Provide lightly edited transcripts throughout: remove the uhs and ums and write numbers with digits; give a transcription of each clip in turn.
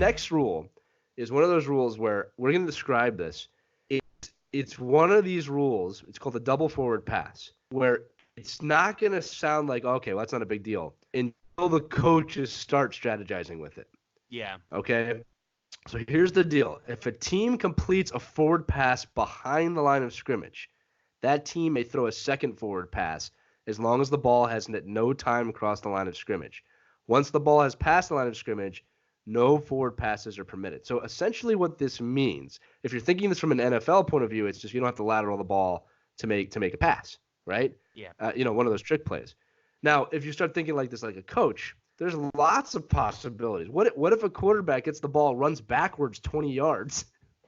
next rule is one of those rules where we're going to describe this. It's one of these rules. It's called the double forward pass, where it's not going to sound like, okay, well, that's not a big deal until the coaches start strategizing with it. Yeah. Okay? So here's the deal. If a team completes a forward pass behind the line of scrimmage, that team may throw a second forward pass as long as the ball has at no time crossed the line of scrimmage. Once the ball has passed the line of scrimmage, no forward passes are permitted. So essentially what this means, if you're thinking this from an NFL point of view, it's just you don't have to lateral the ball to make a pass, right? Yeah. One of those trick plays. Now, if you start thinking like this like a coach, there's lots of possibilities. What if a quarterback gets the ball, runs backwards 20 yards,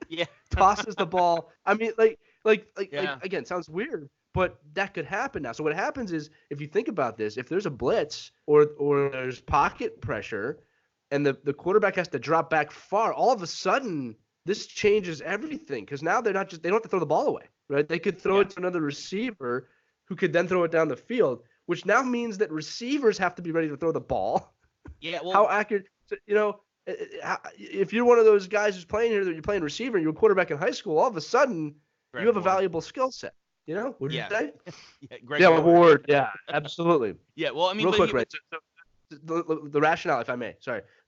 Yeah. tosses the ball? I mean, like Yeah. again, sounds weird, but that could happen now. So what happens is, if you think about this, if there's a blitz or there's pocket pressure, and the quarterback has to drop back far, all of a sudden this changes everything, because now they don't have to throw the ball away, right? They could throw it to another receiver who could then throw it down the field, which now means that receivers have to be ready to throw the ball. Yeah. Well, How accurate? If you're one of those guys who's playing here, that you're playing receiver, and you're a quarterback in high school, all of a sudden you have a valuable skill set. Would you say? Yeah. Greg Ward. Yeah, absolutely. Yeah. Well, I mean, real quick, right? So the rationale, if I may,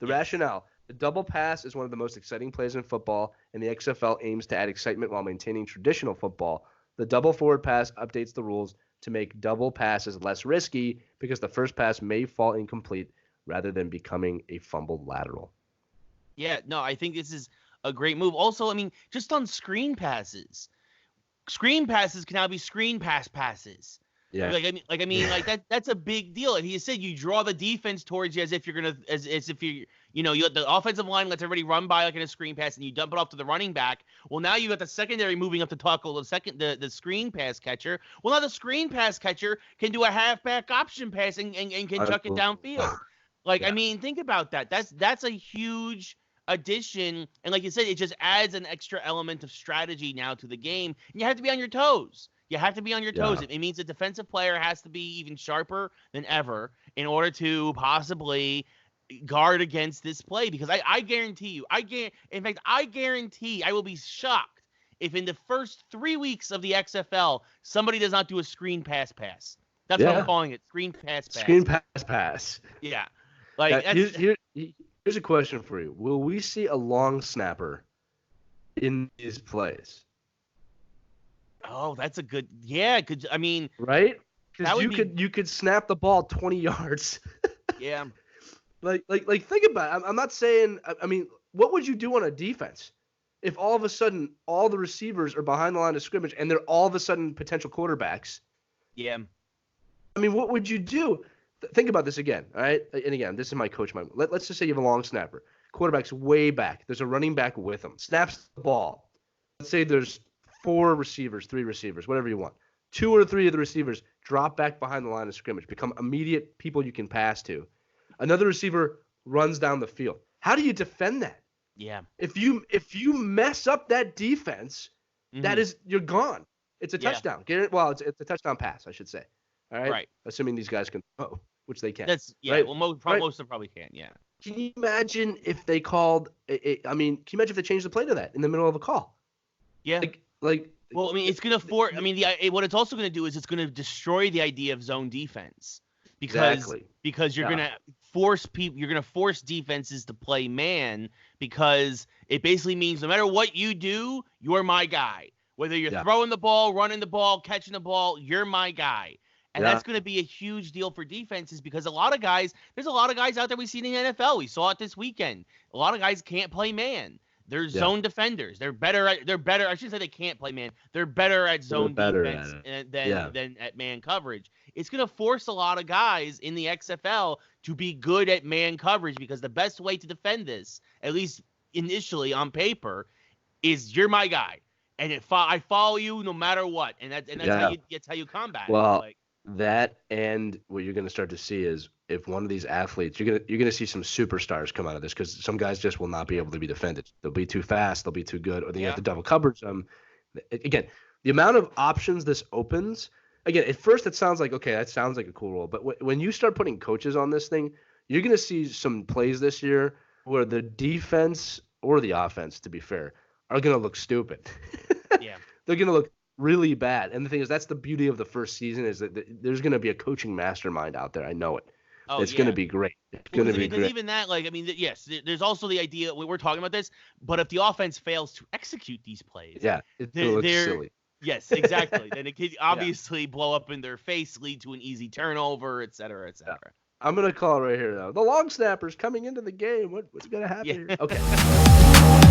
rationale. The double pass is one of the most exciting plays in football, and the XFL aims to add excitement while maintaining traditional football. The double forward pass updates the rules to make double passes less risky, because the first pass may fall incomplete rather than becoming a fumbled lateral. Yeah, no, I think this is a great move. Also, I mean, just on screen passes can now be screen passes. Yeah. That's a big deal. And he said you draw the defense towards you as if you're the offensive line lets everybody run by like in a screen pass, and you dump it off to the running back. Well, now you got the secondary moving up to tackle the screen pass catcher. Well, now the screen pass catcher can do a halfback option pass and can chuck it downfield. I mean, think about that. That's a huge addition, and like you said, it just adds an extra element of strategy now to the game. And you have to be on your toes. You have to be on your toes. It means the defensive player has to be even sharper than ever in order to possibly guard against this play. Because I guarantee you, I guarantee I will be shocked if in the first 3 weeks of the XFL somebody does not do a screen pass. That's what I'm calling it, screen pass. Screen pass. Yeah. Here's a question for you. Will we see a long snapper in these plays? Oh, that's a good. Yeah, I mean, right? Because you could snap the ball 20 yards. Yeah. Like think about it. I'm not saying. I mean, what would you do on a defense if all of a sudden all the receivers are behind the line of scrimmage and they're all of a sudden potential quarterbacks? Yeah. I mean, what would you do? Think about this again, all right? And again, this is my coach mind. Let's just say you have a long snapper. Quarterback's way back. There's a running back with him. Snaps the ball. Let's say there's 4 receivers, 3 receivers, whatever you want. 2 or 3 of the receivers drop back behind the line of scrimmage, become immediate people you can pass to. Another receiver runs down the field. How do you defend that? Yeah. If you mess up that defense, you're gone. It's a touchdown. Well, it's a touchdown pass, I should say. All right. Right. Assuming these guys can throw, which they can. Right? Well, most of them probably can. Yeah. Can you imagine if they called? Can you imagine if they changed the play to that in the middle of a call? Yeah. Well, I mean, it's gonna what it's also gonna do is it's gonna destroy the idea of zone defense because you're gonna force defenses to play man, because it basically means no matter what you do, you're my guy. Whether you're throwing the ball, running the ball, catching the ball, you're my guy. And that's going to be a huge deal for defenses, because there's a lot of guys out there we see in the NFL. We saw it this weekend. A lot of guys can't play man. They're zone defenders. They're better. I shouldn't say they can't play man. They're better at zone defense than at man coverage. It's going to force a lot of guys in the XFL to be good at man coverage, because the best way to defend this, at least initially on paper, is you're my guy, and I follow you no matter what, and that's how you combat it. That, and what you're going to start to see is, if one of these athletes, you're going to see some superstars come out of this, because some guys just will not be able to be defended. They'll be too fast, they'll be too good, or they have to double coverage them. Again, the amount of options this opens. Again, at first it sounds like, okay, that sounds like a cool rule, but when you start putting coaches on this thing, you're going to see some plays this year where the defense or the offense, to be fair, are going to look stupid. Yeah. They're going to look really bad. And the thing is, that's the beauty of the first season is that there's going to be a coaching mastermind out there. I know it. Oh, it's going to be great. It's going to be because great. even that, like, I mean, yes, there's also the idea we're talking about this, but if the offense fails to execute these plays, yeah, it's going to look silly. Yes, exactly. Then it could obviously blow up in their face, lead to an easy turnover, et cetera, et cetera. Yeah. I'm going to call it right here, though. The long snapper's coming into the game. What's going to happen here? Okay.